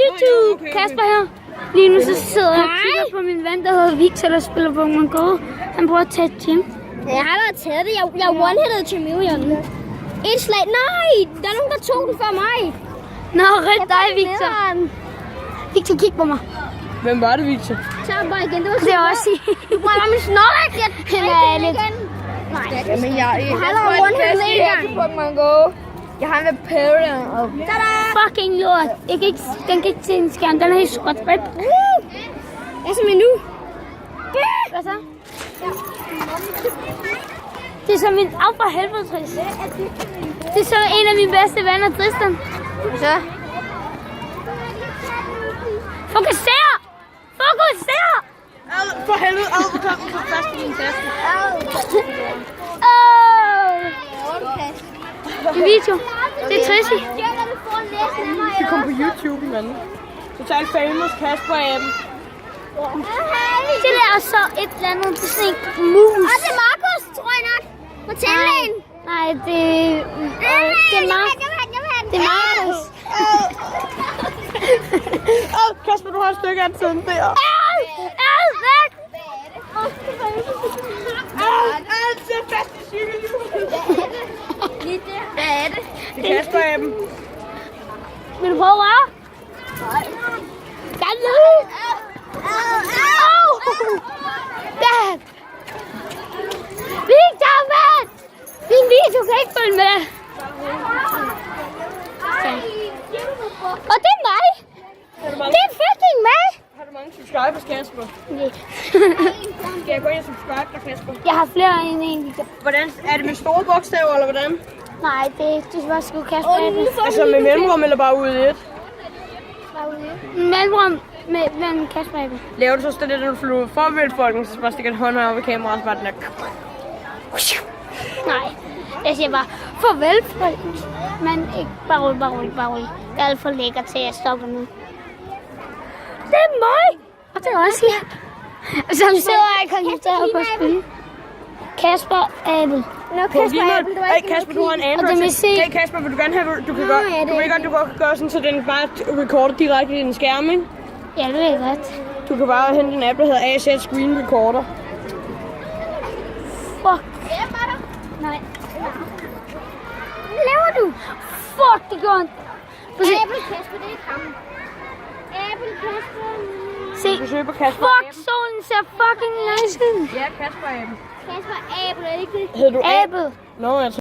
YouTube! Kasper her. Lige nu så sidder jeg og kigger på min ven, der hedder Victor, der spiller Pokémon Go. Han prøver at tage et gym. Jeg har da taget det. Jeg one-hittede Charmeleon. Et slag. Nej! Der er nogen, der tog den før mig. Nå, red dig, Victor. Victor, kig på mig. Hvem var det, Victor? Så er bare igen. Det var Det er også Du brænder min snork. Han er lidt... Nej. Jamen, jeg har allerede one-hitted en gang. Pokémon Go. Jeg har en Vaporeon. fucking lort. Den kan ikke se en skærm. Den er helt skråt. Hvad så med nu? Hvad så? Det er som min af for helvede, Tris. Det er så en af mine bedste venner, Tristan. Så. Fokuser! Fokuser! For helvede, kom fast i din taske. Det er video. Det er Trissi. Det kom på YouTube, mand. Total famous Kasper-appen. Det der er så et eller andet. Det er sådan en mus. Det er Markus, tror jeg nok. På tandlægen. Nej, det er Markus. Det er Markus. Kasper, du har et stykke af tiden der. Væk! Sidder fast i cykelhjulet. Hvad er det? Det er Kasper-appen. Vil du prøve at røre? Gerne nu! Dad! Victor, mand! Din video kan ikke følge med. Og det er mig! Det er fucking mig! Har du mange subscribers, Kasper? Nej. Skal jeg gå ind og subscribe dig, Kasper? Jeg har flere end en video. Hvordan? Er det med store bogstaver, eller hvordan? Nej, det var sgu Kasper. Altså med mellemrum, eller bare ude i et? Mellemrum med Kasper. Laver du så sådan det, når du flyver forvælt folken, så bare stikker en hånd over ved kameraet, og så bare den der... Nej, jeg siger bare, farvel folk. Men ikke bare rolig. Det er alt for lækkert til, at jeg stopper nu. Det er mig! Og det er også her. Som sidder og koncentreret på at spille. Kasper Abel. Hey Kasper, du har en Android. Og det vil sige... Hey Kasper, vil du gerne have, du kan gøre sådan, så den bare recorder direkte i din skærm, ikke? Ja, det ved jeg godt. Du kan bare hente en app, der hedder AZ Screen Recorder. Fuck. Nej. Hvad laver du? Fuck, det gjorde han. Apple Kasper, det er ikke ham. Apple Kasper. Se. Du søger på Kasper. Fuck, solen ser fucking nice ud. Ja, Kasper-appen. Kasper Apple, er det ikke det? Hedder du Abel. Nå, jeg